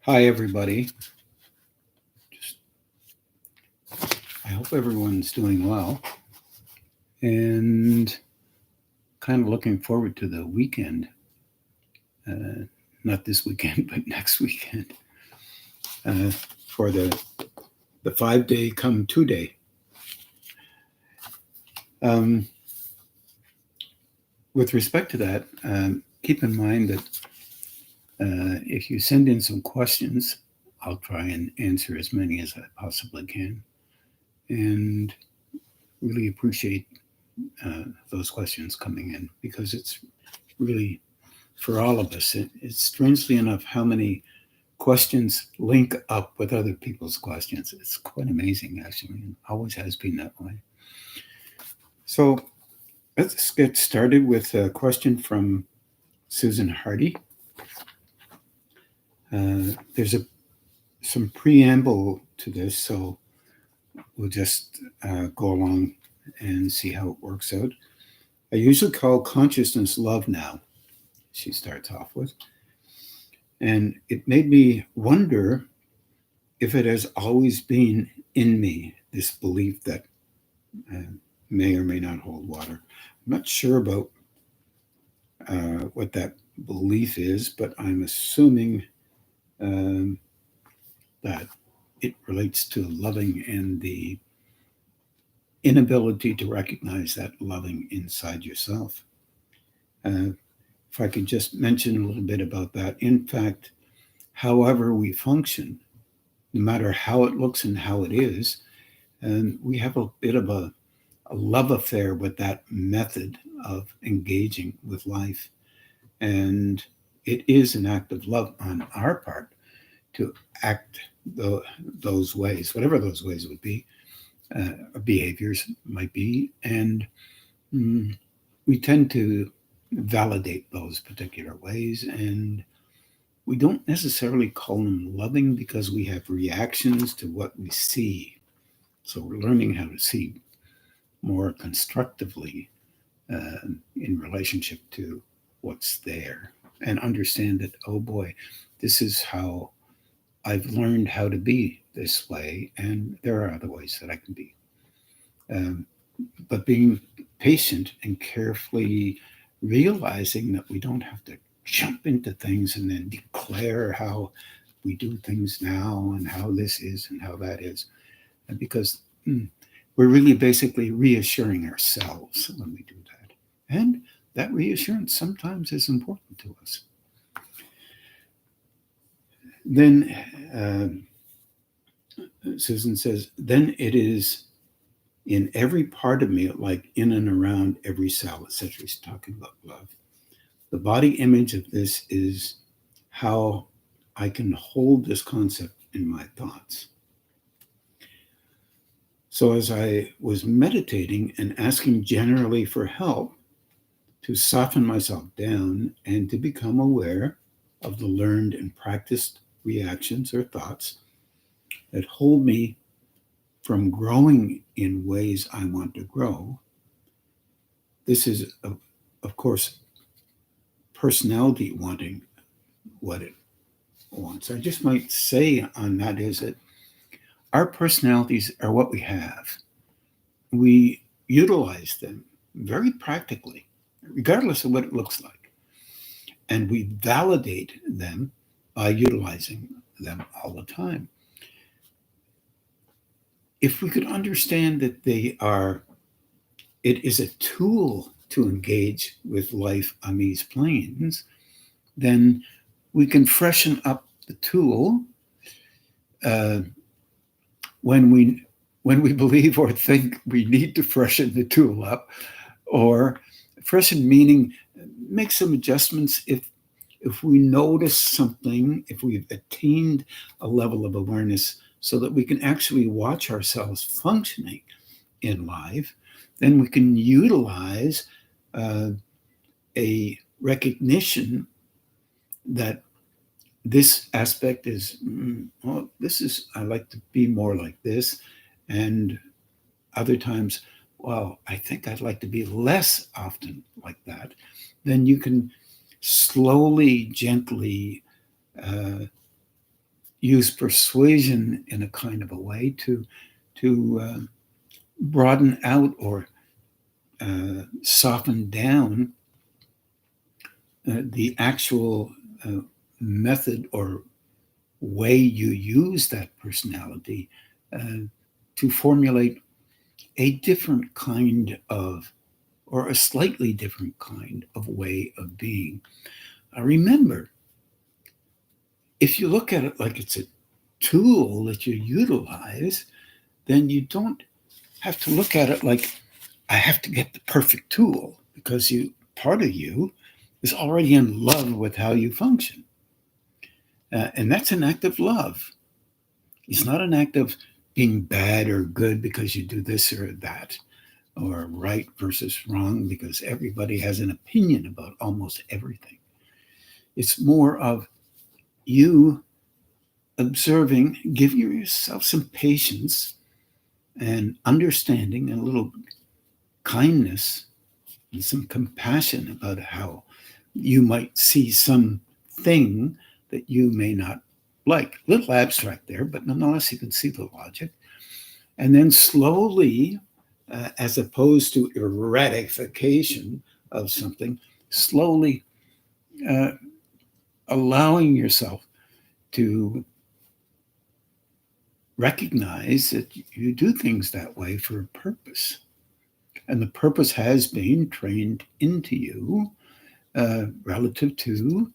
Hi, everybody. Just, I hope everyone's doing well and kind of looking forward to the weekend. Not this weekend, but next weekend uh, for the 5 day come 2 day. Um, with respect to that, keep in mind that if you send in some questions, I'll try and answer as many as I possibly can, and really appreciate those questions coming in because it's really for all of us. It's strangely enough how many questions link up with other people's questions. It's quite amazing, actually, and always has been that way. So let's get started with a question from Susan Hardy. There's some preamble to this, so we'll just go along and see how it works out. I usually call consciousness love now, she starts off with. And it made me wonder if it has always been in me, this belief that may or may not hold water. I'm not sure about what that belief is, but I'm assuming that it relates to loving and the inability to recognize that loving inside yourself. If I could just mention a little bit about that. In fact, however we function, no matter how it looks and how it is, and we have a bit of a love affair with that method of engaging with life. And it is an act of love on our part to act those ways, whatever those ways would be, behaviors might be. And we tend to validate those particular ways. And we don't necessarily call them loving because we have reactions to what we see. So we're learning how to see more constructively in relationship to what's there and understand that, oh boy, this is how I've learned how to be this way, and there are other ways that I can be. But being patient and carefully realizing that we don't have to jump into things and then declare how we do things now and how this is and how that is, because we're really basically reassuring ourselves when we do that. And that reassurance sometimes is important to us. Then Susan says, then it is in every part of me, like in and around every cell, etc. She's talking about love. The body image of this is how I can hold this concept in my thoughts. So as I was meditating and asking generally for help to soften myself down and to become aware of the learned and practiced reactions or thoughts that hold me from growing in ways I want to grow, this is, of course, personality wanting what it wants. I just might say on that is that our personalities are what we have. We utilize them very practically, regardless of what it looks like. And we validate them by utilizing them all the time. If we could understand that it is a tool to engage with life on these planes, then we can freshen up the tool when we believe or think we need to freshen the tool up, or freshen meaning make some adjustments if we notice something, if we've attained a level of awareness so that we can actually watch ourselves functioning in life, then we can utilize a recognition that this aspect is, I like to be more like this. And other times, well, I think I'd like to be less often like that. Then you can slowly, gently use persuasion in a kind of a way to broaden out or soften down the actual method or way you use that personality to formulate a different kind of, or a slightly different kind of way of being. Remember, if you look at it like it's a tool that you utilize, then you don't have to look at it like, I have to get the perfect tool, because part of you is already in love with how you function. And that's an act of love. It's not an act of being bad or good because you do this or that, or right versus wrong, because everybody has an opinion about almost everything. It's more of you observing, give yourself some patience and understanding and a little kindness and some compassion about how you might see something that you may not like. A little abstract there, but nonetheless, you can see the logic. And then slowly, as opposed to eradication of something, slowly allowing yourself to recognize that you do things that way for a purpose. And the purpose has been trained into you relative to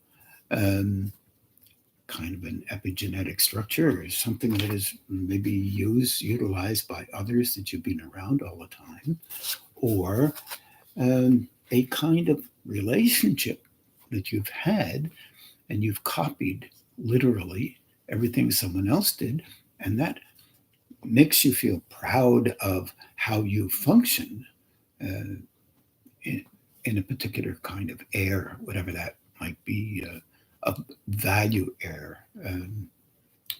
kind of an epigenetic structure, or something that is maybe utilized by others that you've been around all the time, or a kind of relationship that you've had and you've copied literally everything someone else did, and that makes you feel proud of how you function in a particular kind of air, whatever that might be, a value air.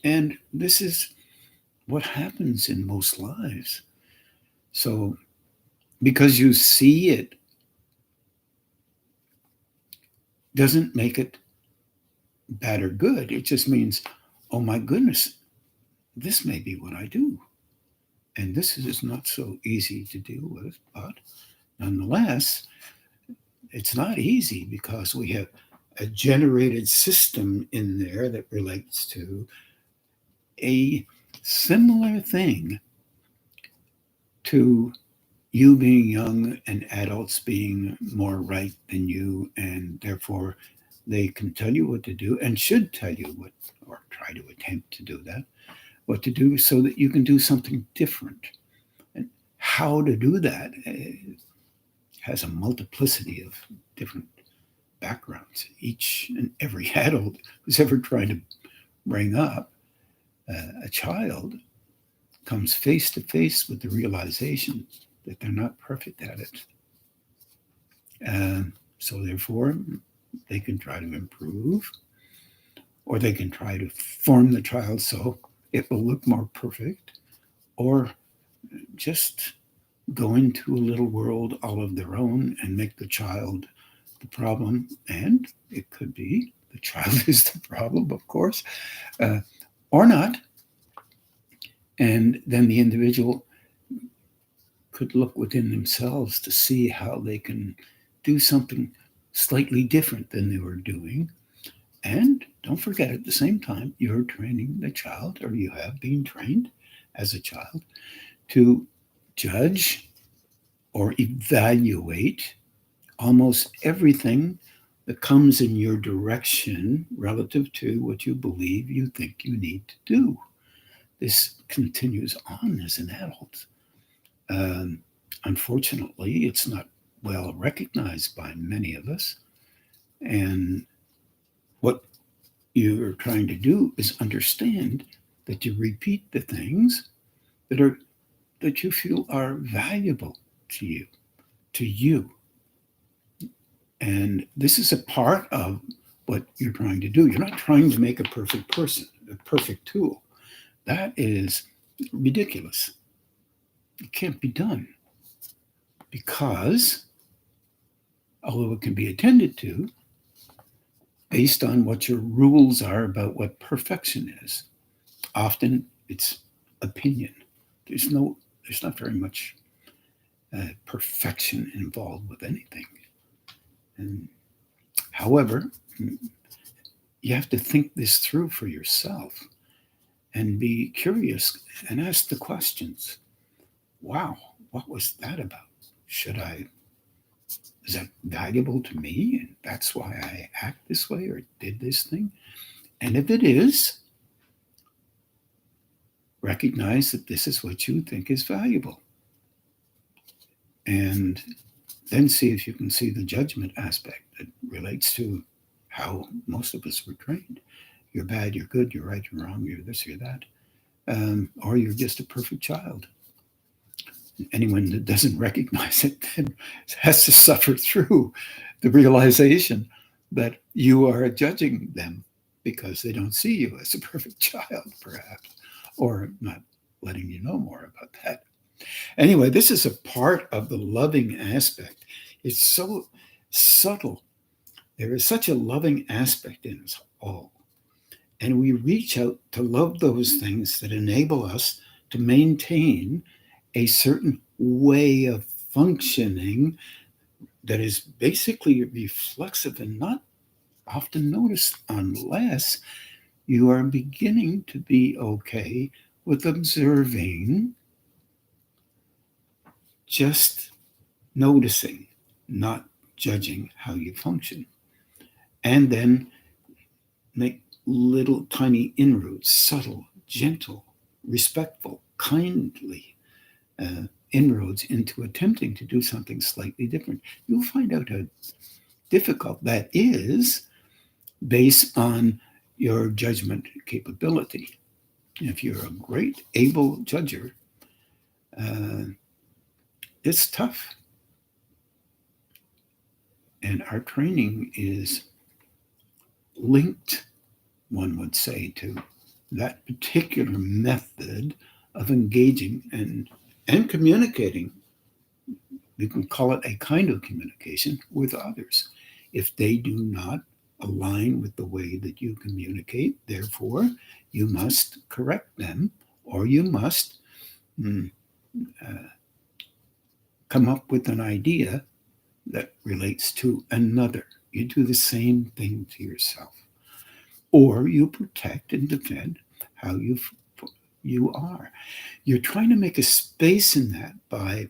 And this is what happens in most lives. So because you see it doesn't make it bad or good. It just means, oh my goodness, this may be what I do. And this is not so easy to deal with, but nonetheless, it's not easy because we have a generated system in there that relates to a similar thing to you being young and adults being more right than you, and therefore they can tell you what to do and should tell you what, or try to attempt to do that, what to do so that you can do something different. And how to do that has a multiplicity of different backgrounds. Each and every adult who's ever tried to bring up a child comes face to face with the realization that they're not perfect at it. So therefore, they can try to improve, or they can try to form the child so it will look more perfect, or just go into a little world all of their own and make the child the problem. And it could be the child is the problem, of course, or not. And then the individual could look within themselves to see how they can do something slightly different than they were doing. And don't forget, at the same time, you're training the child, or you have been trained as a child, to judge or evaluate almost everything that comes in your direction relative to what you believe you think you need to do. This continues on as an adult. Unfortunately, it's not well recognized by many of us. And what you're trying to do is understand that you repeat the things that you feel are valuable to you. And this is a part of what you're trying to do. You're not trying to make a perfect person, a perfect tool. That is ridiculous. It can't be done because, although it can be attended to, based on what your rules are about what perfection is. Often it's opinion. There's not very much perfection involved with anything. And however, you have to think this through for yourself and be curious and ask the questions. Wow, what was that about? Is that valuable to me? And that's why I act this way or did this thing? And if it is, recognize that this is what you think is valuable. And then see if you can see the judgment aspect that relates to how most of us were trained. You're bad, you're good, you're right, you're wrong, you're this, you're that. Or you're just a perfect child. Anyone that doesn't recognize it has to suffer through the realization that you are judging them because they don't see you as a perfect child, perhaps, or not letting you know more about that. Anyway, this is a part of the loving aspect. It's so subtle. There is such a loving aspect in us all. And we reach out to love those things that enable us to maintain a certain way of functioning that is basically reflexive and not often noticed unless you are beginning to be okay with observing, just noticing, not judging how you function. And then make little tiny inroads, subtle, gentle, respectful, kindly inroads into attempting to do something slightly different. You'll find out how difficult that is based on your judgment capability. If you're a great, able judger, it's tough. And our training is linked, one would say, to that particular method of engaging and communicating. We can call it a kind of communication with others. If they do not align with the way that you communicate, therefore, you must correct them, or you must come up with an idea that relates to another. You do the same thing to yourself. Or you protect and defend how you are. You're trying to make a space in that by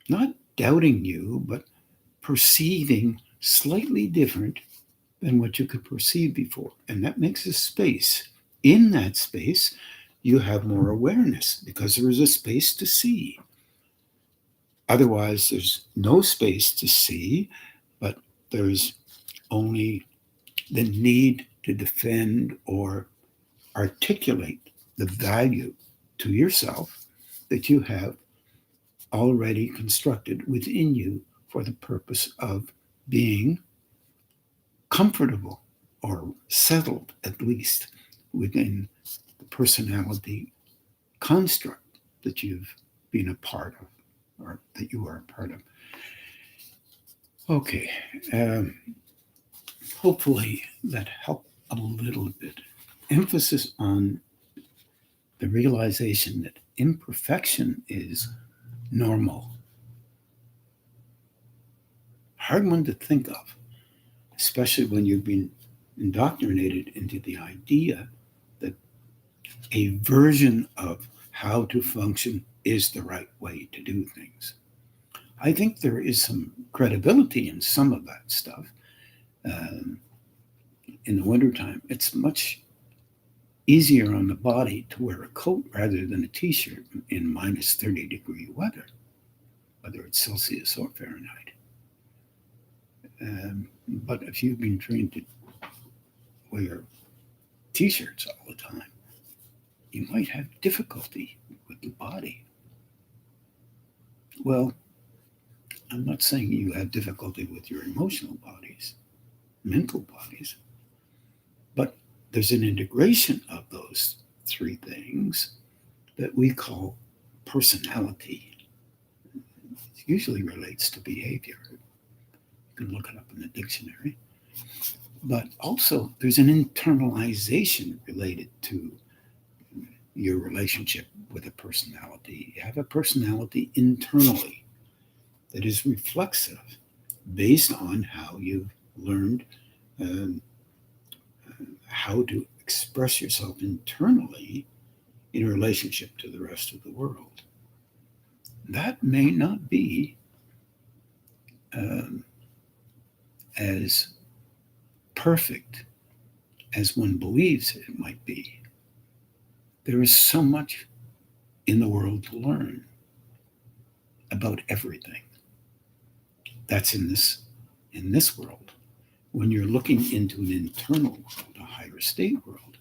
not doubting you, but perceiving slightly different than what you could perceive before. And that makes a space. In that space, you have more awareness because there is a space to see. Otherwise, there's no space to see, but there's only the need to defend or articulate the value to yourself that you have already constructed within you for the purpose of being comfortable or settled, at least, within the personality construct that you've been a part of or that you are a part of. Okay. Hopefully that helped a little bit. Emphasis on the realization that imperfection is normal. Hard one to think of, especially when you've been indoctrinated into the idea that a version of how to function is the right way to do things. I think there is some credibility in some of that stuff. In the wintertime, it's much easier on the body to wear a coat rather than a t-shirt in minus 30-degree weather, whether it's Celsius or Fahrenheit. But if you've been trained to wear t-shirts all the time, you might have difficulty with the body. Well, I'm not saying you have difficulty with your emotional bodies, mental bodies, but there's an integration of those three things that we call personality. It usually relates to behavior. You can look it up in the dictionary. But also, there's an internalization related to your relationship with a personality. You have a personality internally that is reflexive based on how you've learned um, how to express yourself internally in relationship to the rest of the world. That may not be um, as perfect as one believes it might be. There is so much in the world to learn about everything that's in this world. When you're looking into an internal world, a higher state world,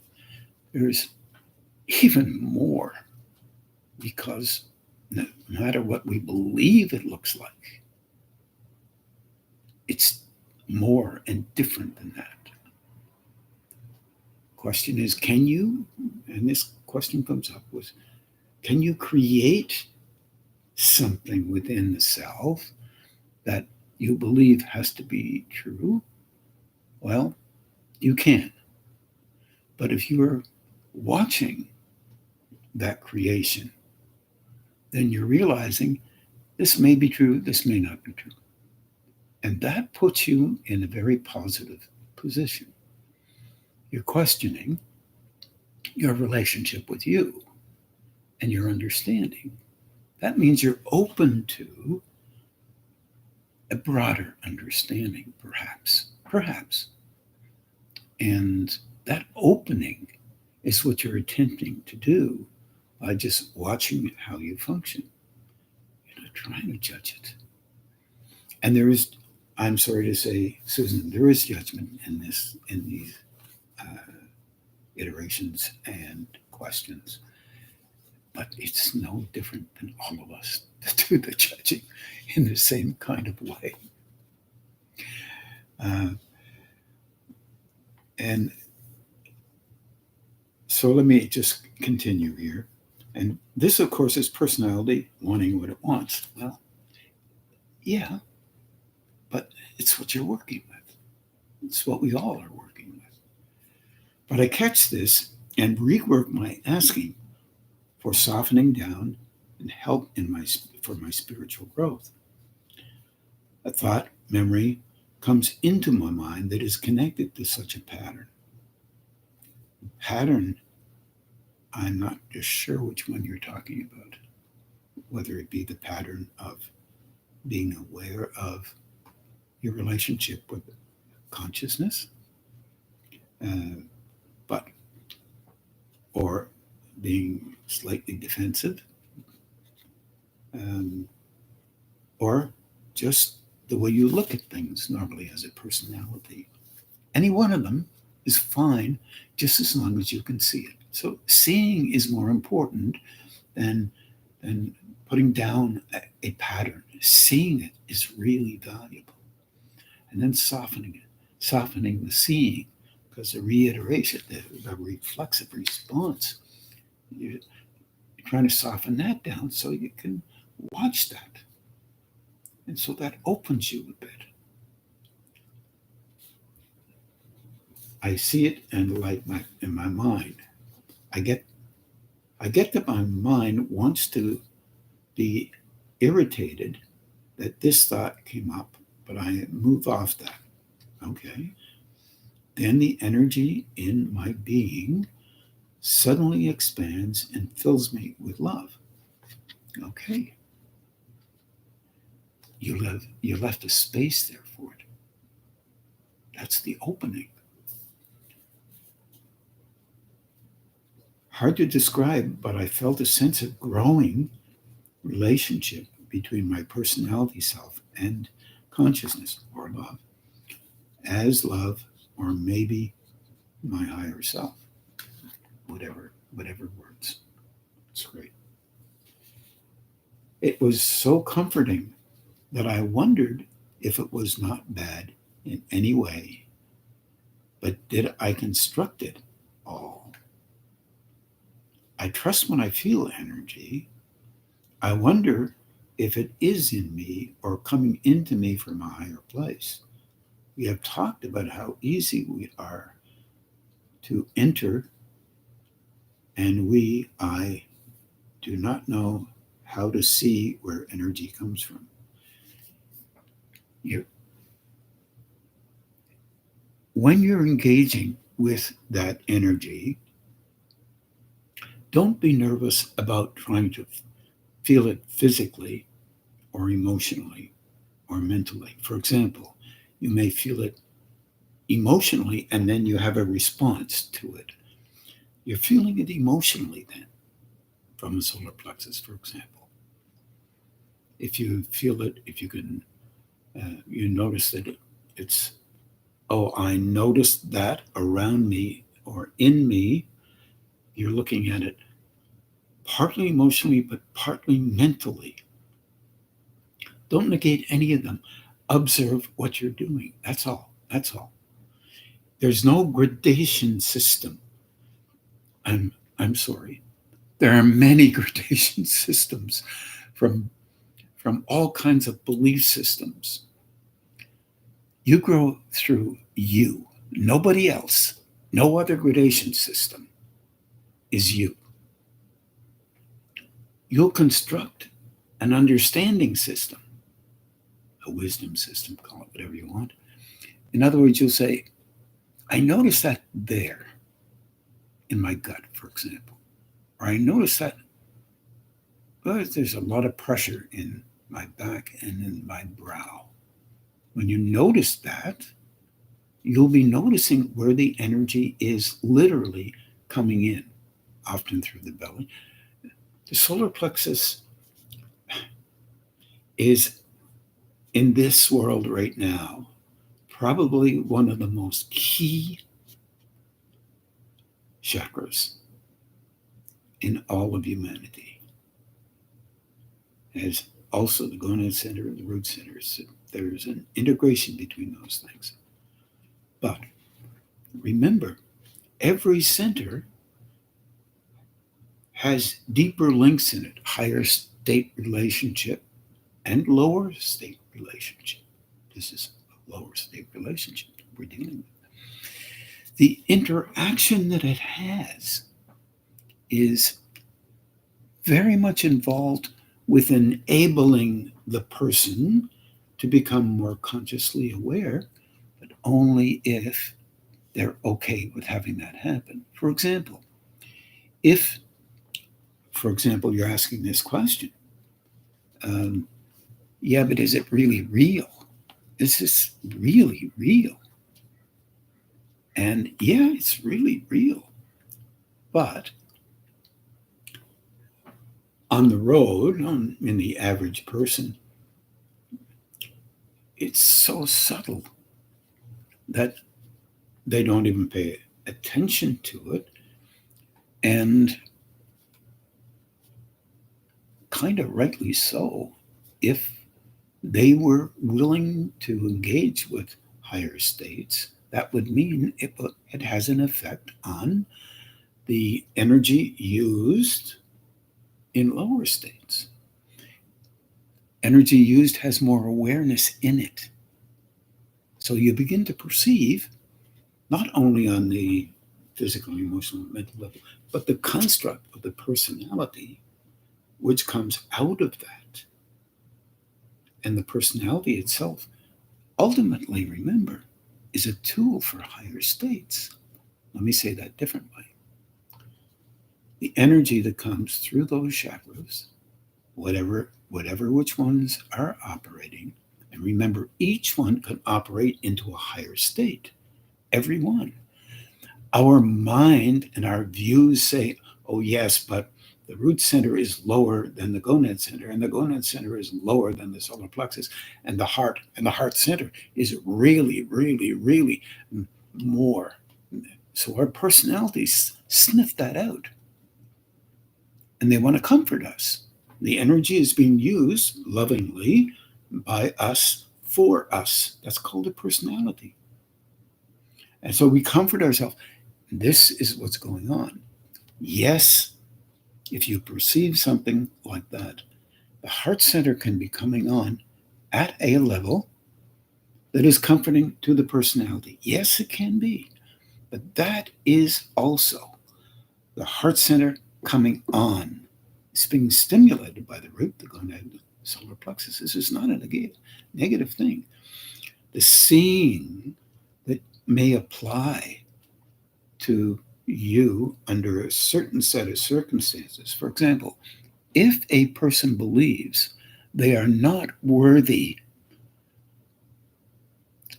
there's even more, because no matter what we believe it looks like, it's more and different than that. Question is, can you, and this question comes up was, can you create something within the self that you believe has to be true? Well, you can. But if you're watching that creation, then you're realizing this may be true, this may not be true. And that puts you in a very positive position. You're questioning your relationship with you and your understanding. That means you're open to a broader understanding, perhaps. Perhaps. And that opening is what you're attempting to do by just watching how you function. You're not trying to judge it. And there is, I'm sorry to say, Susan, there is judgment in these iterations and questions, but it's no different than all of us that do the judging in the same kind of way. And so let me just continue here. And this, of course, is personality wanting what it wants. Well, yeah, but it's what you're working with. It's what we all are working with. But I catch this and rework my asking for softening down and help for my spiritual growth. A thought, memory comes into my mind that is connected to such a pattern. Pattern, I'm not just sure which one you're talking about, whether it be the pattern of being aware of your relationship with consciousness, but or being slightly defensive, or just the way you look at things normally as a personality. Any one of them is fine, just as long as you can see it. So seeing is more important than putting down a pattern. Seeing it is really valuable. And then softening the seeing, because the reiteration, the reflexive response, you're trying to soften that down so you can watch that. And so that opens you a bit. I see it and in my mind. I get that my mind wants to be irritated that this thought came up, but I move off that. Okay. Then the energy in my being suddenly expands and fills me with love. Okay. You left a space there for it. That's the opening. Hard to describe, but I felt a sense of growing relationship between my personality self and consciousness, or love, as love, or maybe my higher self. Whatever words. It's great. It was so comforting that I wondered if it was not bad in any way, but did I construct it all? I trust when I feel energy. I wonder if it is in me or coming into me from a higher place. We have talked about how easy we are to enter, and I do not know how to see where energy comes from. You, when you're engaging with that energy, don't be nervous about trying to feel it physically or emotionally or mentally. For example, you may feel it emotionally and then you have a response to it. You're feeling it emotionally then from the solar plexus, for example. If you feel it, if you can, you notice that it's, oh, I noticed that around me or in me. You're looking at it partly emotionally, but partly mentally. Don't negate any of them. Observe what you're doing. That's all. That's all. There's no gradation system. I'm I'm sorry. There are many gradation systems from all kinds of belief systems. You grow through you. Nobody else. No other gradation system is you. You'll construct an understanding system, a wisdom system, call it whatever you want. In other words, you'll say, I noticed that there in my gut, for example. Or I noticed that there's a lot of pressure in my back and in my brow. When you notice that, you'll be noticing where the energy is literally coming in, often through the belly. The solar plexus is, in this world right now, probably one of the most key chakras in all of humanity. As also the gonad center and the root center. So there's an integration between those things. But remember, every center has deeper links in it, higher state relationship and lower state relationship. This is a lower state relationship that we're dealing with. The interaction that it has is very much involved with enabling the person to become more consciously aware, but only if they're okay with having that happen. For example, if, for example, you're asking this question, yeah, but is it really real? Is this really real? And yeah, it's really real. But on the road, in the average person, it's so subtle that they don't even pay attention to it. And kind of rightly so, if they were willing to engage with higher states, that would mean it has an effect on the energy used in lower states. Energy used has more awareness in it. So you begin to perceive, not only on the physical, emotional, mental level, but the construct of the personality which comes out of that. And the personality itself, ultimately, remember, is a tool for higher states. Let me say that differently. The energy that comes through those chakras, whatever which ones are operating, and remember, each one can operate into a higher state. Every one. Our mind and our views say, oh yes, but the root center is lower than the gonad center, and the gonad center is lower than the solar plexus, and the heart center is really, really, really more. So our personalities sniff that out, and they want to comfort us. The energy is being used lovingly by us for us. That's called a personality. And so we comfort ourselves. This is what's going on. Yes, if you perceive something like that, the heart center can be coming on at a level that is comforting to the personality. Yes, it can be, but that is also the heart center coming on. It's being stimulated by the root, the gonad, the solar plexus. This is not a negative thing. The seeing that may apply to you under a certain set of circumstances. For example, if a person believes they are not worthy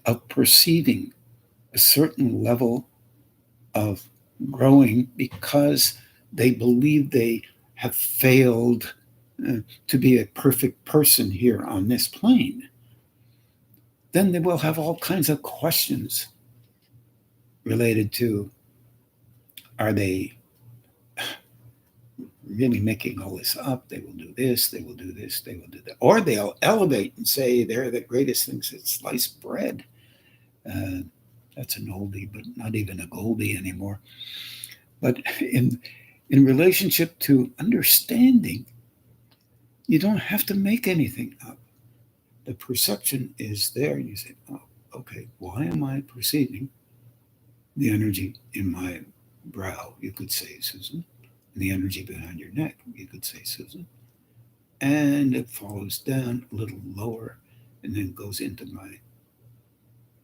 of perceiving a certain level of growing because they believe they have failed to be a perfect person here on this plane, then they will have all kinds of questions related to, are they really making all this up? They will do this, they will do this, they will do that. Or they'll elevate and say they're the greatest thing since sliced bread. That's an oldie, but not even a goldie anymore. But in relationship to understanding, you don't have to make anything up. The perception is there, and you say, oh, okay, why am I perceiving the energy in my brow, you could say, Susan, and the energy behind your neck, you could say, Susan, and it follows down a little lower and then goes into my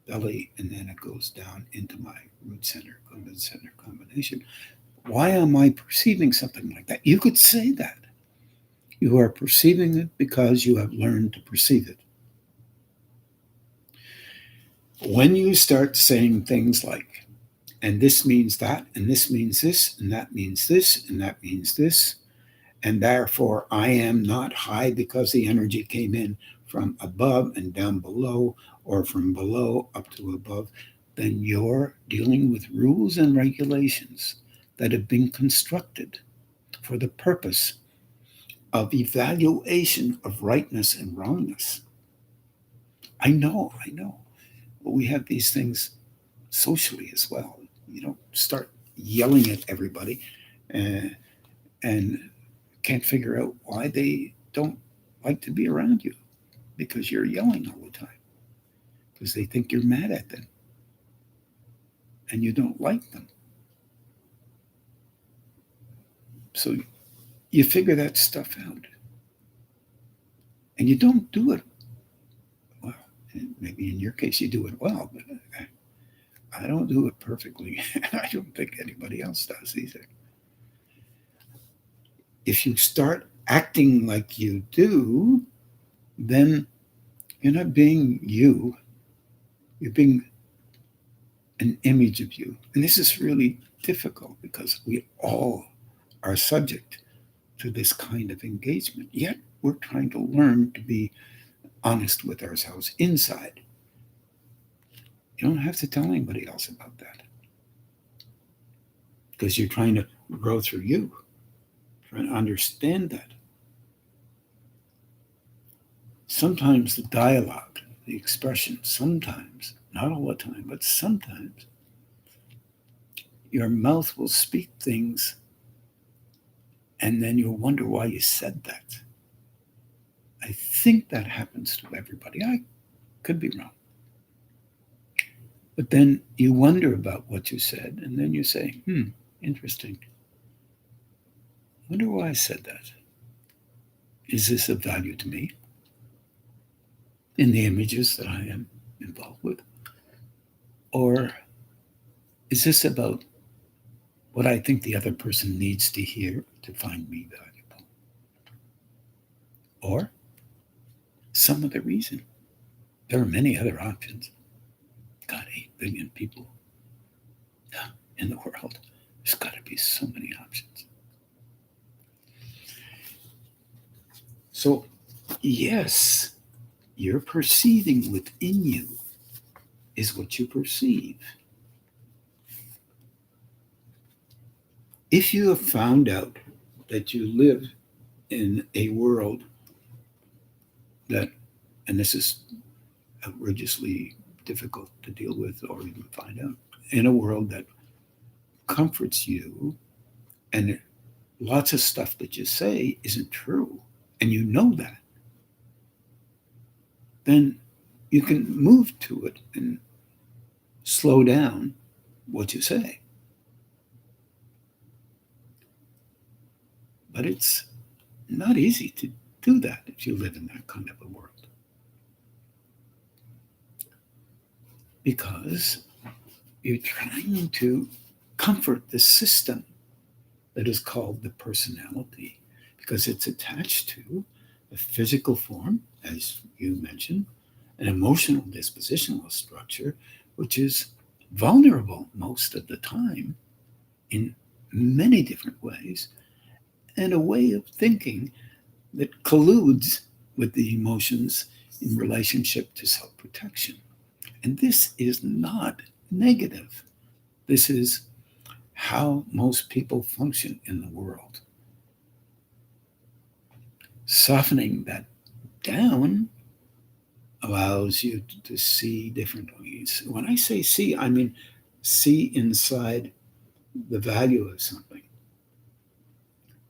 belly, and then it goes down into my root center combination. Why am I perceiving something like that? You could say that. You are perceiving it because you have learned to perceive it. When you start saying things like, and this means that, and this means this, and that means this, and that means this, and therefore I am not high because the energy came in from above and down below, or from below up to above, then you're dealing with rules and regulations that have been constructed for the purpose of evaluation of rightness and wrongness. I know. But we have these things socially as well. You don't start yelling at everybody and can't figure out why they don't like to be around you because you're yelling all the time, because they think you're mad at them and you don't like them. So you figure that stuff out. And you don't do it well. Maybe in your case you do it well, but I don't do it perfectly. I don't think anybody else does either. If you start acting like you do, then you're not being you. You're being an image of you. And this is really difficult because we all are subject to this kind of engagement. Yet we're trying to learn to be honest with ourselves inside. You don't have to tell anybody else about that because you're trying to grow through you, trying to understand that. Sometimes the dialogue, the expression, sometimes, not all the time, but sometimes, your mouth will speak things and then you'll wonder why you said that. I think that happens to everybody. I could be wrong. But then you wonder about what you said, and then you say, interesting. Wonder why I said that. Is this of value to me in the images that I am involved with? Or is this about what I think the other person needs to hear to find me valuable? Or some other reason. There are many other options. God, 8 billion people in the world. There's got to be so many options. So, yes, your perceiving within you is what you perceive. If you have found out that you live in a world that, and this is outrageously difficult to deal with or even find out, in a world that comforts you and lots of stuff that you say isn't true, and you know that, then you can move to it and slow down what you say. But it's not easy to do that if you live in that kind of a world. Because you're trying to comfort the system that is called the personality, because it's attached to a physical form, as you mentioned, an emotional dispositional structure, which is vulnerable most of the time in many different ways, and a way of thinking that colludes with the emotions in relationship to self protection. And this is not negative. This is how most people function in the world. Softening that down allows you to see differently. When I say see, I mean see inside the value of something.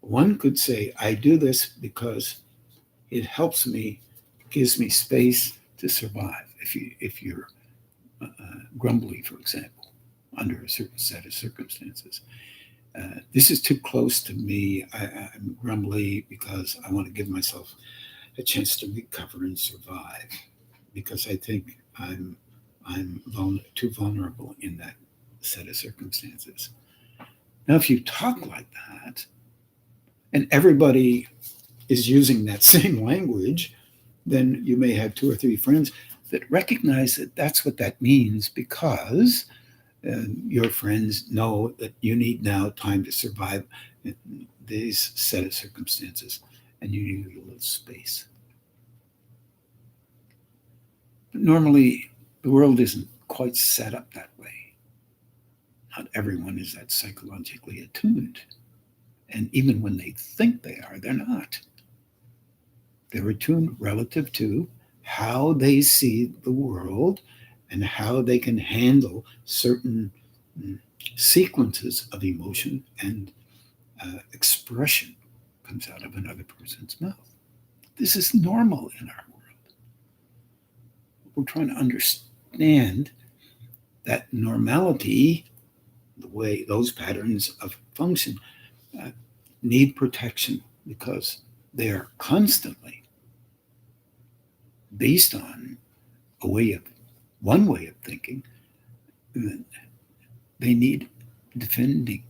One could say, I do this because it helps me, gives me space to survive. If you're grumbly, for example, under a certain set of circumstances. This is too close to me. I'm grumbly because I want to give myself a chance to recover and survive, because I think I'm too vulnerable in that set of circumstances. Now, if you talk like that, and everybody is using that same language, then you may have two or three friends that recognize that that's what that means, because your friends know that you need now time to survive in these set of circumstances, and you need a little space. But normally, the world isn't quite set up that way. Not everyone is that psychologically attuned. And even when they think they are, they're not. They're attuned relative to how they see the world and how they can handle certain sequences of emotion and expression comes out of another person's mouth. This is normal in our world. We're trying to understand that normality, the way those patterns of function need protection, because they are constantly based on one way of thinking. They need defending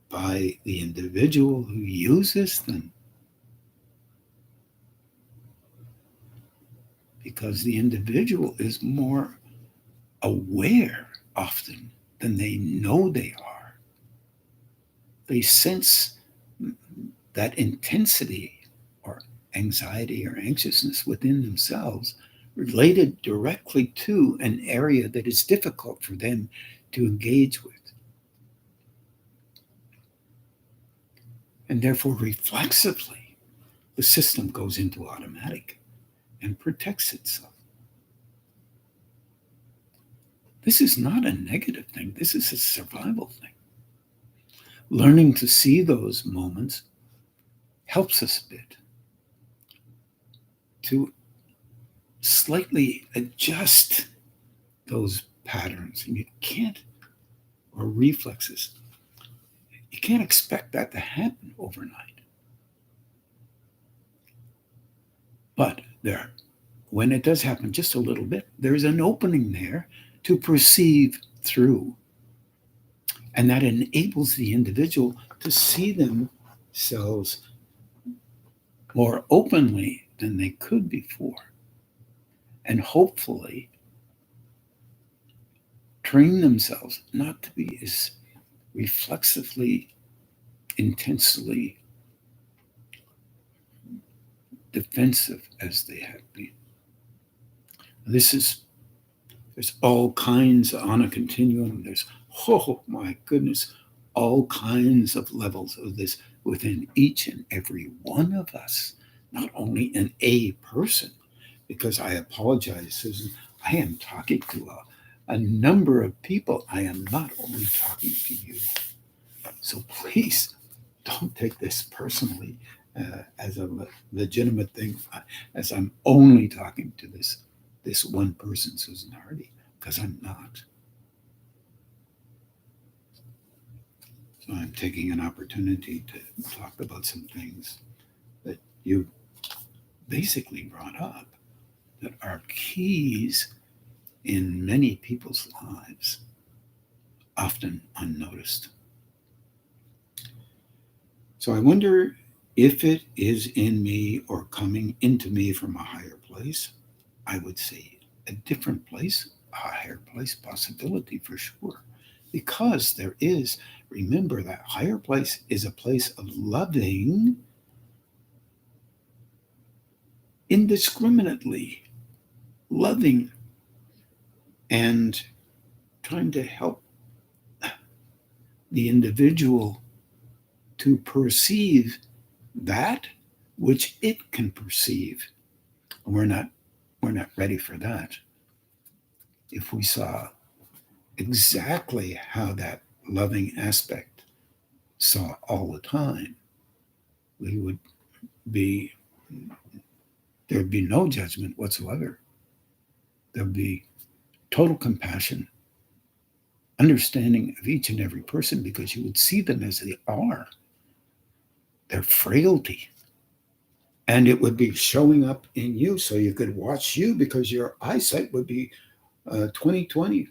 by the individual who uses them, because the individual is more aware often than they know they are. They sense that intensity or anxiety or anxiousness within themselves related directly to an area that is difficult for them to engage with. And therefore, reflexively, the system goes into automatic and protects itself. This is not a negative thing. This is a survival thing. Learning to see those moments helps us a bit to slightly adjust those patterns. And you can't, or reflexes, you can't expect that to happen overnight. But when it does happen just a little bit, there's an opening there to perceive through. And that enables the individual to see themselves more openly than they could before. And hopefully train themselves not to be as reflexively, intensely defensive as they have been. There's all kinds on a continuum. There's, oh my goodness, all kinds of levels of this within each and every one of us, not only in a person, because I apologize, Susan, I am talking to a number of people. I am not only talking to you. So please don't take this personally. as a legitimate thing, as I'm only talking to this one person, Susan Hardy, because I'm not. So I'm taking an opportunity to talk about some things that you basically brought up that are keys in many people's lives, often unnoticed. So I wonder if it is in me or coming into me from a higher place. I would say a different place, a higher place possibility for sure. Because there is, remember, that higher place is a place of loving indiscriminately, loving and trying to help the individual to perceive that which it can perceive. We're not ready for that. If we saw exactly how that loving aspect saw all the time, we would be there'd be no judgment whatsoever. There'd be total compassion, understanding of each and every person because you would see them as they are, their frailty. And it would be showing up in you so you could watch you because your eyesight would be 20/20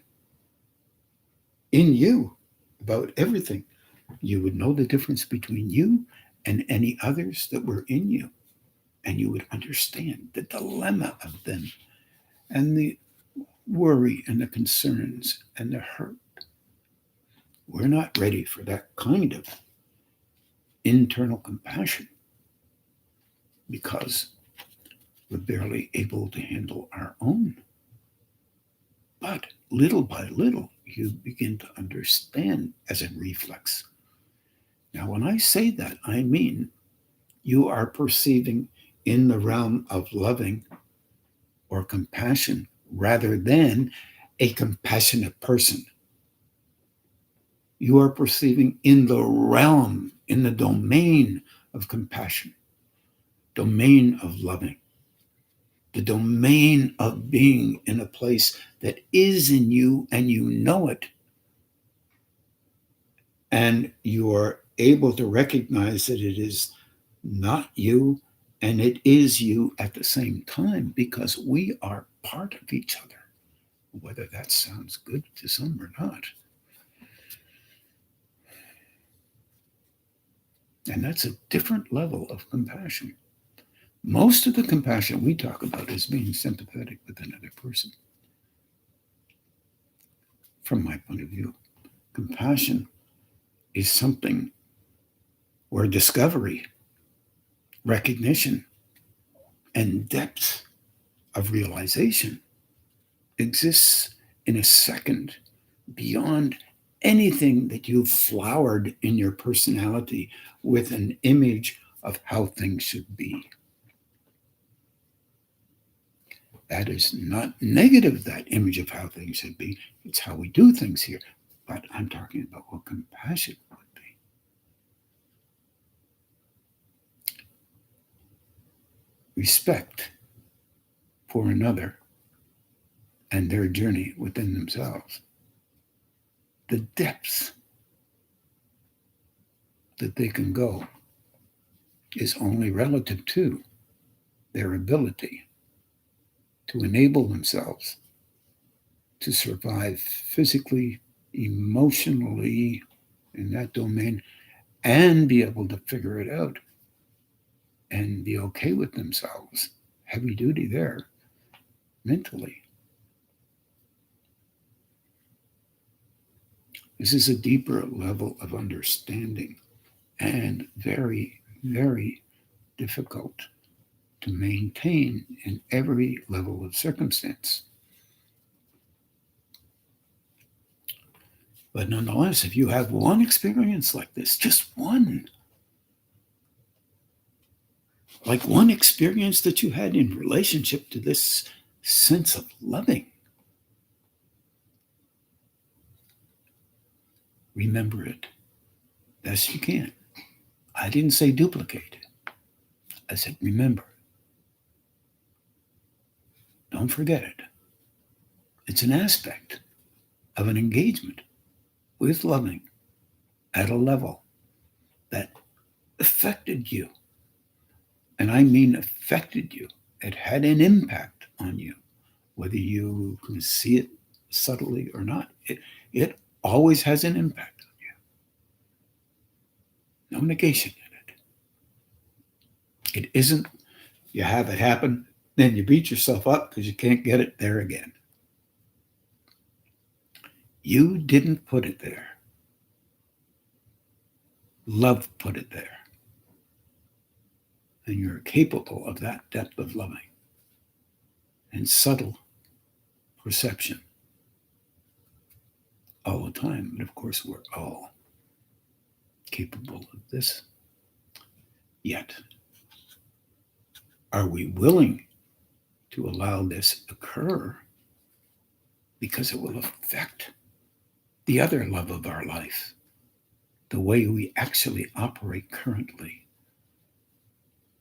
in you about everything. You would know the difference between you and any others that were in you. And you would understand the dilemma of them and the worry and the concerns and the hurt. We're not ready for that kind of internal compassion because we're barely able to handle our own. But little by little, you begin to understand as a reflex. Now, when I say that, I mean you are perceiving in the realm of loving or compassion rather than a compassionate person. You are perceiving in the realm, in the domain of compassion, domain of loving, the domain of being in a place that is in you and you know it. And you are able to recognize that it is not you and it is you at the same time because we are part of each other, whether that sounds good to some or not. And that's a different level of compassion. Most of the compassion we talk about is being sympathetic with another person. From my point of view, compassion is something where discovery, recognition, and depth of realization exists in a second beyond anything that you've flowered in your personality with an image of how things should be. That is not negative, that image of how things should be. It's how we do things here. But I'm talking about what compassion would be. Respect for another and their journey within themselves. The depths that they can go is only relative to their ability to enable themselves to survive physically, emotionally in that domain, and be able to figure it out and be okay with themselves. Heavy duty there, mentally. This is a deeper level of understanding and very, very difficult to maintain in every level of circumstance. But nonetheless, if you have one experience like this, just one, like one experience that you had in relationship to this sense of loving, remember it best you can. I didn't say duplicate. I said, remember, don't forget it. It's an aspect of an engagement with loving at a level that affected you. And I mean affected you. It had an impact on you, whether you can see it subtly or not. It always has an impact on you. No negation in it. It isn't you have it happen, then you beat yourself up because you can't get it there again. You didn't put it there. Love put it there. And you're capable of that depth of loving and subtle perception all the time. And of course, we're all capable of this. Yet, are we willing to allow this occur? Because it will affect the other love of our life, the way we actually operate currently,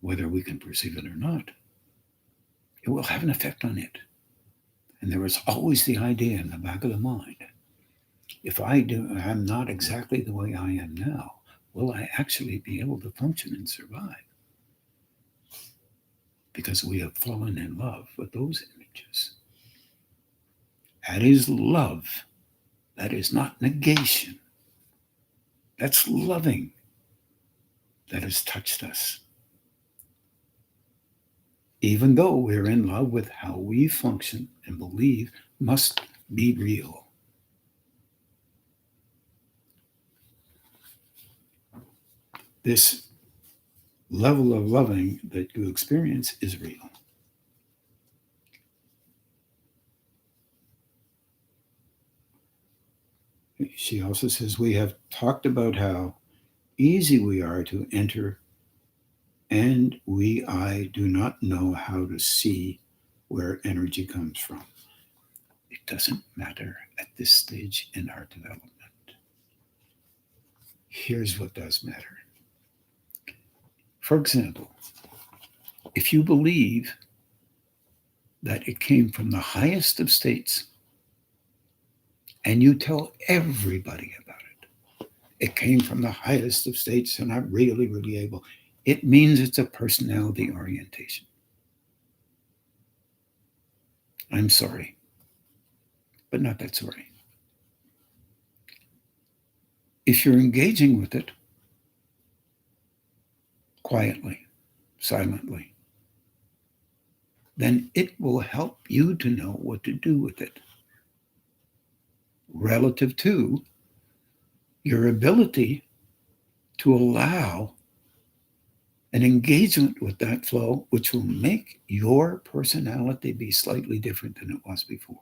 whether we can perceive it or not. It will have an effect on it. And there is always the idea in the back of the mind, if I'm not exactly the way I am now, will I actually be able to function and survive? Because we have fallen in love with those images. That is love. That is not negation. That's loving that has touched us. Even though we're in love with how we function and believe must be real. This level of loving that you experience is real. She also says, we have talked about how easy we are to enter, and I do not know how to see where energy comes from. It doesn't matter at this stage in our development. Here's what does matter. For example, if you believe that it came from the highest of states, and you tell everybody about it came from the highest of states, and I'm really, really able, it means it's a personality orientation. I'm sorry, but not that sorry. If you're engaging with it quietly, silently, then it will help you to know what to do with it relative to your ability to allow an engagement with that flow, which will make your personality be slightly different than it was before.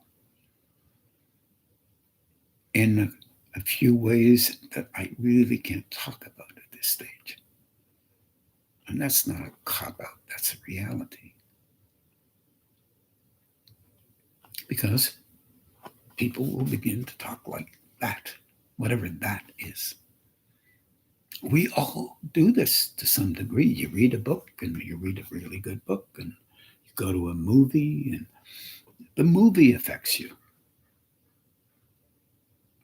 In a few ways that I really can't talk about at this stage. And that's not a cop-out, that's a reality. Because people will begin to talk like that, whatever that is. We all do this to some degree. You read a book, and you read a really good book, and you go to a movie, and the movie affects you.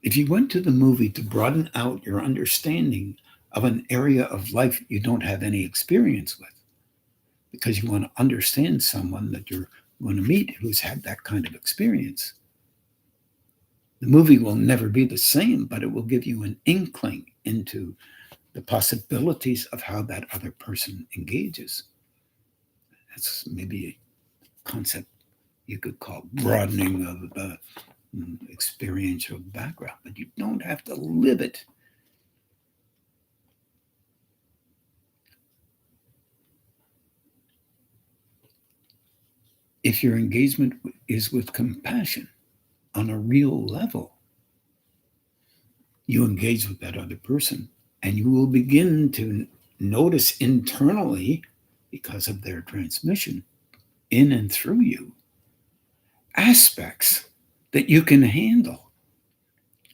If you went to the movie to broaden out your understanding of an area of life you don't have any experience with, because you want to understand someone that you're going to meet who's had that kind of experience, the movie will never be the same, but it will give you an inkling into the possibilities of how that other person engages. That's maybe a concept you could call broadening of the experiential background, but you don't have to live it. If your engagement is with compassion on a real level, you engage with that other person, and you will begin to notice internally, because of their transmission in and through you, aspects that you can handle.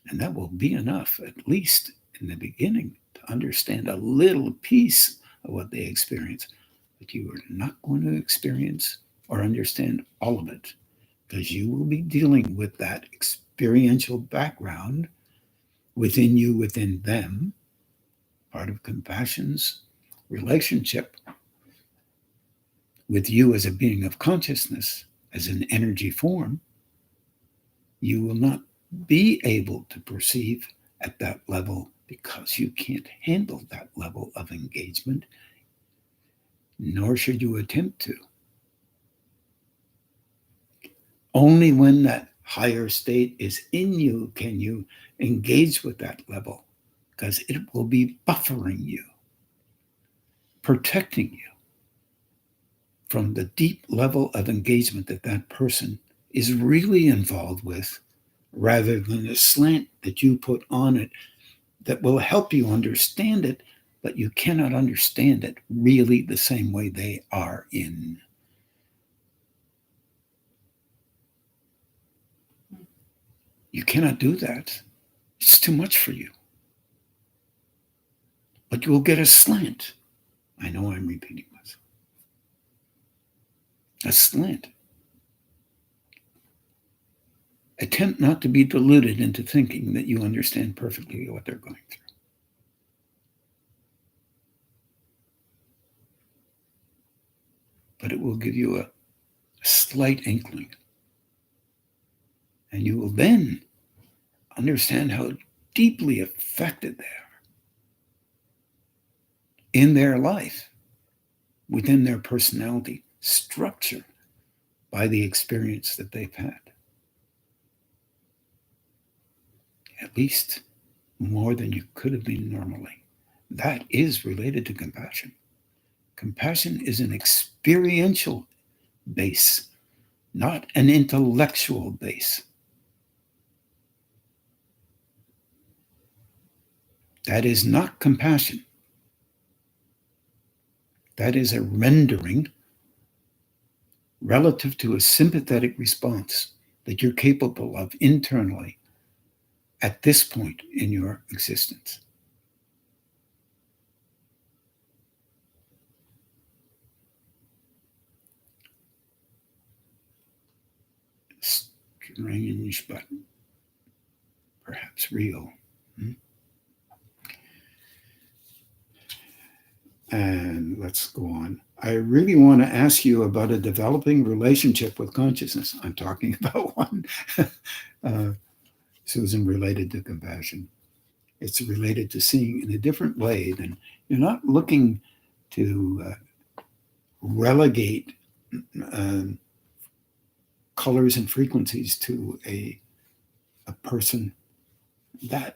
And that will be enough, at least in the beginning, to understand a little piece of what they experience. but you are not going to experience or understand all of it, because you will be dealing with that experiential background within you, within them, part of compassion's relationship with you as a being of consciousness, as an energy form. You will not be able to perceive at that level because you can't handle that level of engagement, nor should you attempt to. Only when that higher state is in you can you engage with that level, because it will be buffering you, protecting you from the deep level of engagement that that person is really involved with, rather than a slant that you put on it that will help you understand it, but you cannot understand it really the same way they are in. You cannot do that. It's too much for you. But you will get a slant. I know I'm repeating myself. A slant. Attempt not to be deluded into thinking that you understand perfectly what they're going through. But it will give you a slight inkling. And you will then understand how deeply affected they are in their life, within their personality structure, by the experience that they've had. At least more than you could have been normally. That is related to compassion. Compassion is an experiential base, not an intellectual base. That is not compassion. That is a rendering relative to a sympathetic response that you're capable of internally at this point in your existence. Strange, but perhaps real. And let's go on. I really want to ask you about a developing relationship with consciousness. I'm talking about one, Susan, related to compassion. It's related to seeing in a different way than you're not looking to relegate colors and frequencies to a person that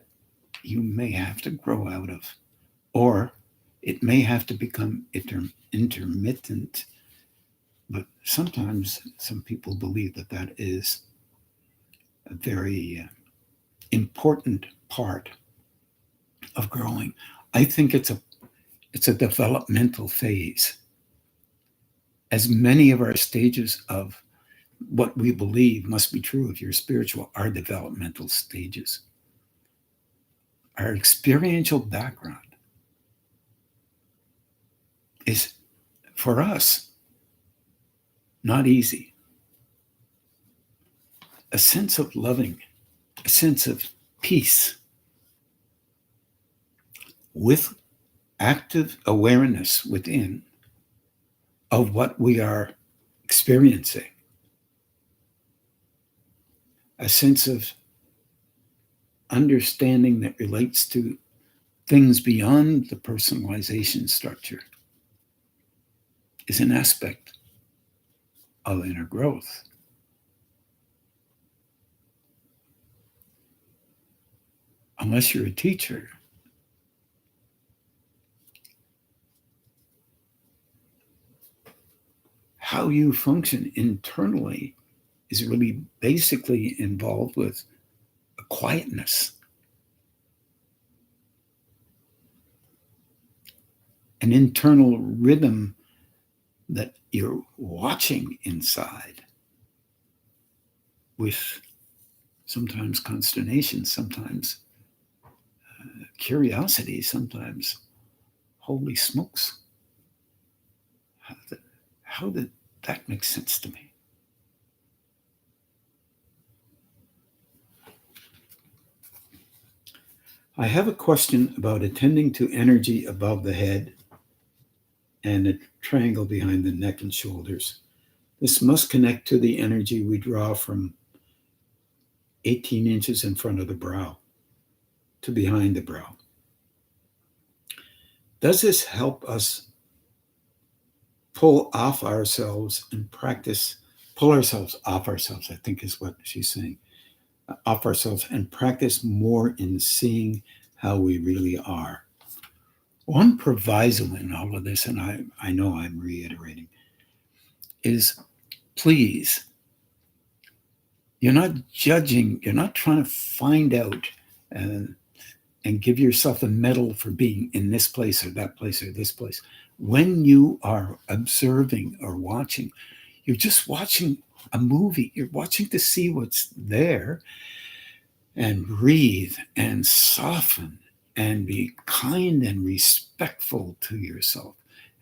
you may have to grow out of, or it may have to become intermittent. But sometimes some people believe that that is a very important part of growing. I think it's a developmental phase. As many of our stages of what we believe must be true if you're spiritual are developmental stages. Our experiential background is, for us, not easy. A sense of loving, a sense of peace, with active awareness within of what we are experiencing. A sense of understanding that relates to things beyond the personalization structure is an aspect of inner growth. Unless you're a teacher, how you function internally is really basically involved with a quietness, an internal rhythm that you're watching inside, with sometimes consternation, sometimes curiosity, sometimes, holy smokes, How did that make sense to me? I have a question about attending to energy above the head and a triangle behind the neck and shoulders. This must connect to the energy we draw from 18 inches in front of the brow to behind the brow. Does this help us pull ourselves off ourselves, I think is what she's saying, off ourselves and practice more in seeing how we really are? One proviso in all of this, and I know I'm reiterating, is please, you're not judging, you're not trying to find out and give yourself a medal for being in this place or that place or this place. When you are observing or watching, you're just watching a movie. You're watching to see what's there, and breathe and soften and be kind and respectful to yourself.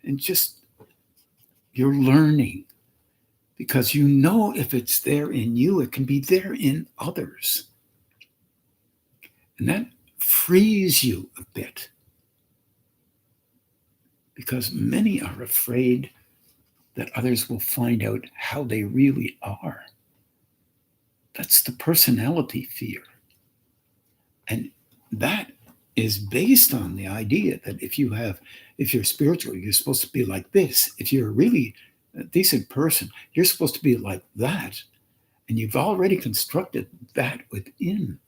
And just, you're learning, because you know if it's there in you, it can be there in others. And that frees you a bit, because many are afraid that others will find out how they really are. That's the personality fear. And that is based on the idea that if you're spiritual, you're supposed to be like this. If you're really a decent person, you're supposed to be like that. And you've already constructed that within.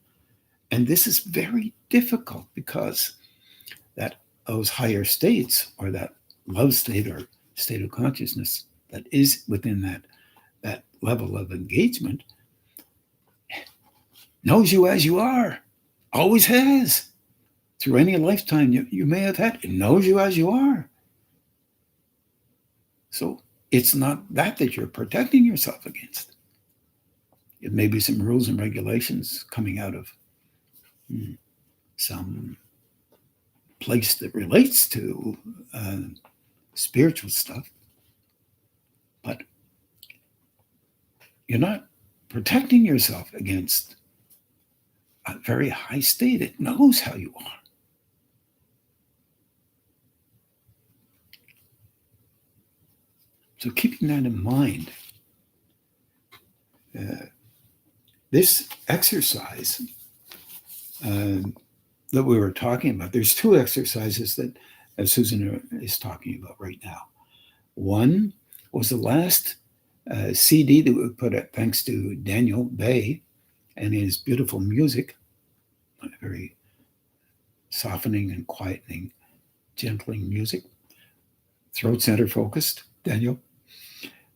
And this is very difficult, because those higher states, or that love state or state of consciousness that is within that level of engagement, knows you as you are, always has. Through any lifetime you may have had, it knows you as you are. So it's not that you're protecting yourself against. It may be some rules and regulations coming out of some place that relates to spiritual stuff, but you're not protecting yourself against a very high state. It knows how you are. So keeping that in mind, this exercise that we were talking about, there's two exercises that Susan is talking about right now. One was the last CD that we put out, thanks to Daniel Bay and his beautiful music, very softening and quietening, gentling music, throat center focused, Daniel,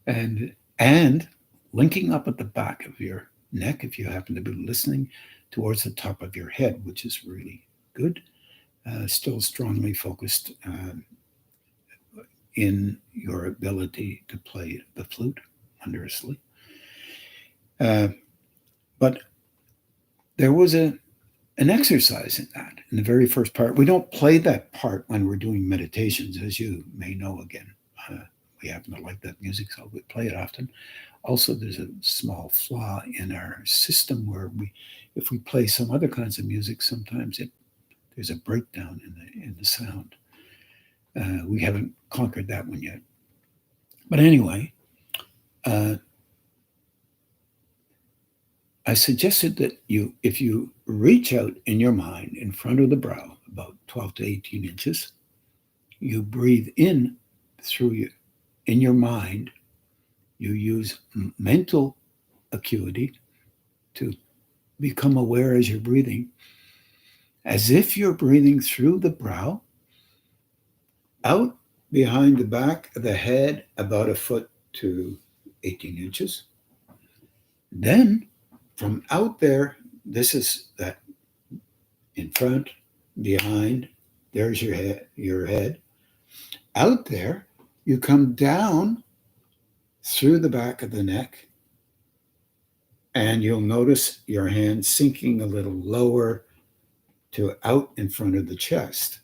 and linking up at the back of your neck, if you happen to be listening, towards the top of your head, which is really good. Still strongly focused in your ability to play the flute wondrously. But there was an exercise in that, in the very first part. We don't play that part when we're doing meditations, as you may know. Again, we happen to like that music, so we play it often. Also, there's a small flaw in our system where if we play some other kinds of music, sometimes there's a breakdown in the sound. We haven't conquered that one yet. But anyway, I suggested that if you reach out in your mind in front of the brow, about 12 to 18 inches, you breathe in in your mind, you use mental acuity to become aware as you're breathing, as if you're breathing through the brow, out behind the back of the head, about a foot to 18 inches. Then from out there, this is that in front, behind, there's your head. Out there, you come down through the back of the neck, and you'll notice your hand sinking a little lower to out in front of the chest,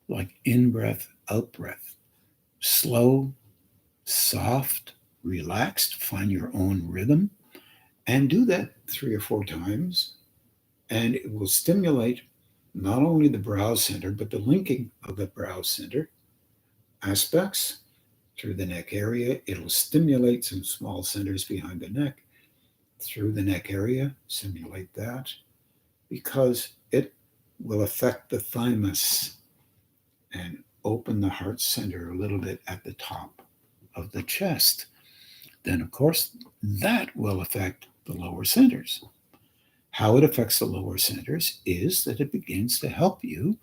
like in breath, out breath. slow, soft, relaxed, find your own rhythm, and do that 3 or 4 times. And it will stimulate not only the brow center, but the linking of the brow center aspects through the neck area. It'll stimulate some small centers behind the neck through the neck area, simulate that, because it will affect the thymus and open the heart center a little bit at the top of the chest. Then, of course, that will affect the lower centers. How it affects the lower centers is that it begins to help you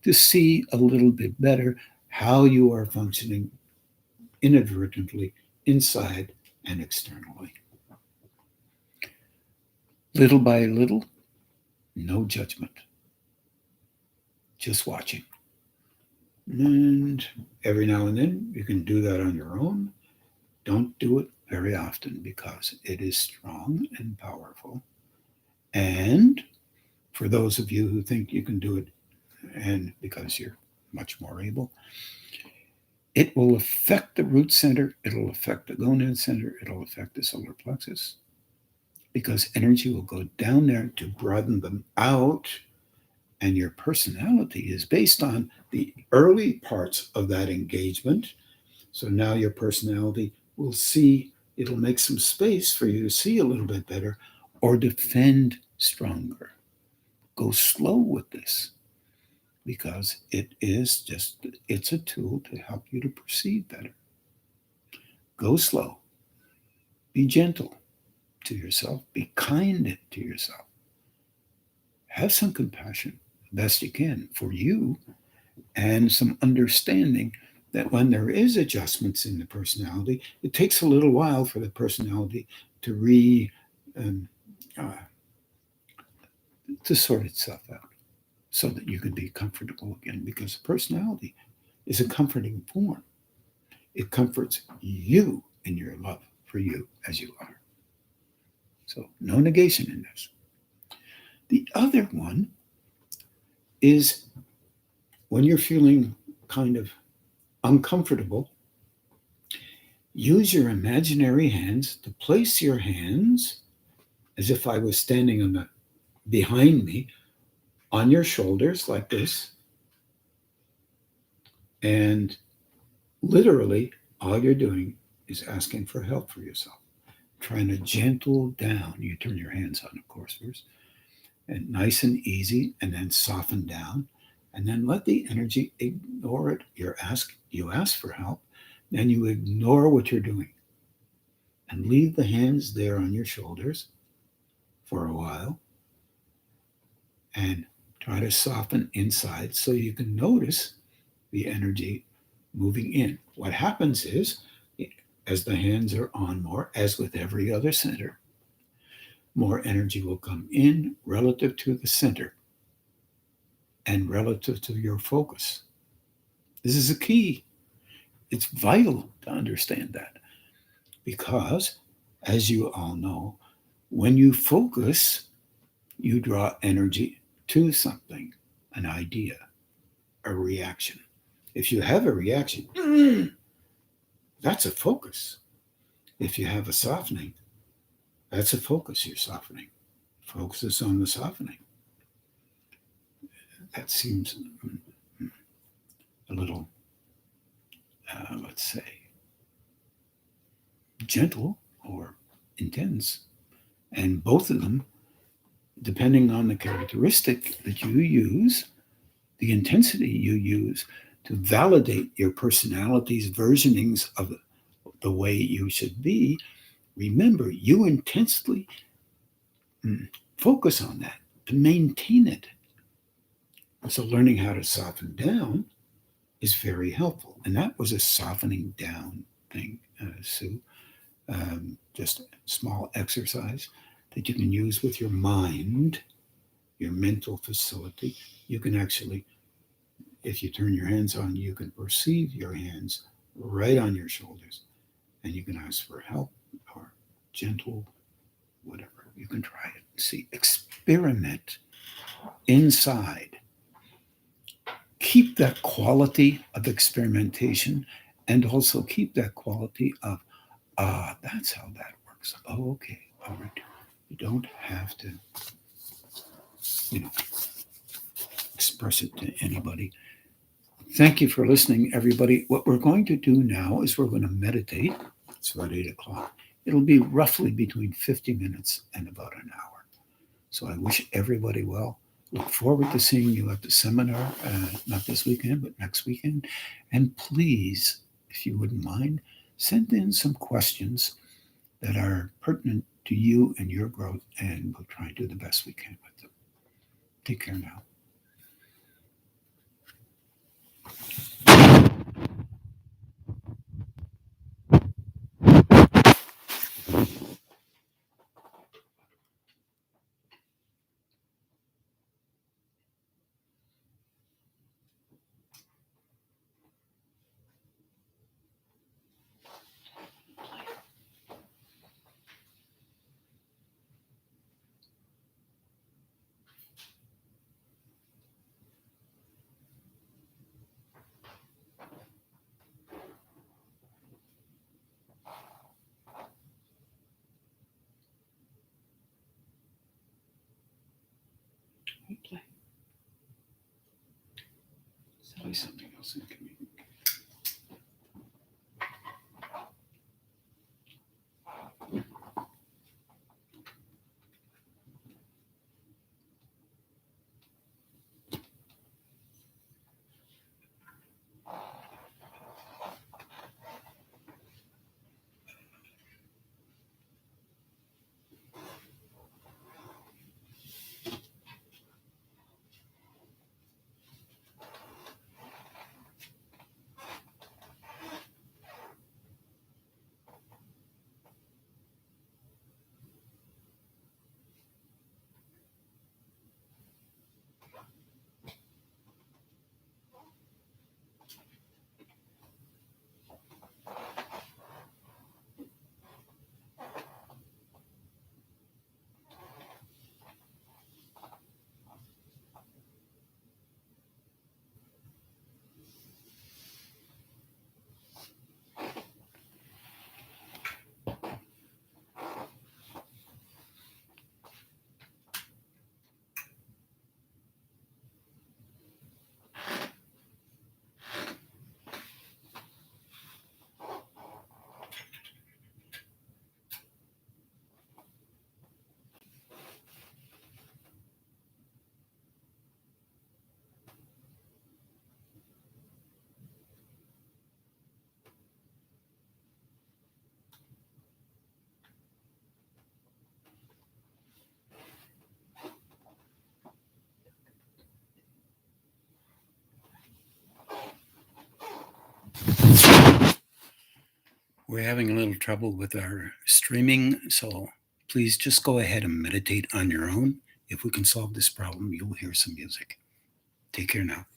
to see a little bit better how you are functioning inadvertently inside and externally. Little by little, no judgment, just watching. And every now and then you can do that on your own. Don't do it very often because it is strong and powerful. And for those of you who think you can do it, and because you're much more able, it will affect the root center, it'll affect the gonad center, it'll affect the solar plexus, because energy will go down there to broaden them out. And your personality is based on the early parts of that engagement. So now your personality will see, it'll make some space for you to see a little bit better or defend stronger. Go slow with this, because it's a tool to help you to perceive better. Go slow. Be gentle to yourself. Be kind to yourself. Have some compassion, best you can, for you, and some understanding that when there is adjustments in the personality, it takes a little while for the personality to to sort itself out, so that you can be comfortable again, because personality is a comforting form. It comforts you in your love for you as you are. So no negation in this. The other one is when you're feeling kind of uncomfortable, use your imaginary hands to place your hands as if I was standing on behind me on your shoulders like this. And literally, all you're doing is asking for help for yourself, trying to gentle down. You turn your hands on, of course, first, and nice and easy, and then soften down, and then let the energy ignore it. You ask for help, and you ignore what you're doing, and leave the hands there on your shoulders for a while, and try to soften inside so you can notice the energy moving in. What happens is, as the hands are on more, as with every other center, more energy will come in relative to the center and relative to your focus. This is a key. It's vital to understand that, because, as you all know, when you focus, you draw energy to something, an idea, a reaction. If you have a reaction, that's a focus. If you have a softening, that's a focus. You're softening. Focus on the softening. That seems a little, let's say, gentle or intense. And both of them, depending on the characteristic that you use, the intensity you use to validate your personality's versionings of the way you should be, remember, you intensely focus on that to maintain it. So learning how to soften down is very helpful. And that was a softening down thing, Sue. Just a small exercise that you can use with your mind, your mental facility. You can actually, if you turn your hands on, you can perceive your hands right on your shoulders, and you can ask for help or gentle, whatever. You can try it. See, experiment inside. Keep that quality of experimentation and also keep that quality of, that's how that works. Oh, okay. All right. You don't have to, you know, express it to anybody. Thank you for listening, everybody. What we're going to do now is we're going to meditate. It's about 8 o'clock. It'll be roughly between 50 minutes and about an hour. So I wish everybody well. Look forward to seeing you at the seminar, not this weekend, but next weekend. And please, if you wouldn't mind, send in some questions that are pertinent to you and your growth, and we'll try and do the best we can with them. Take care now. Play. Play something else in community. We're having a little trouble with our streaming, so please just go ahead and meditate on your own. If we can solve this problem, you'll hear some music. Take care now.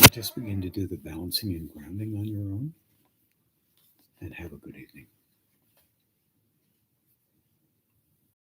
Let's just begin to do the balancing and grounding on your own, and have a good evening.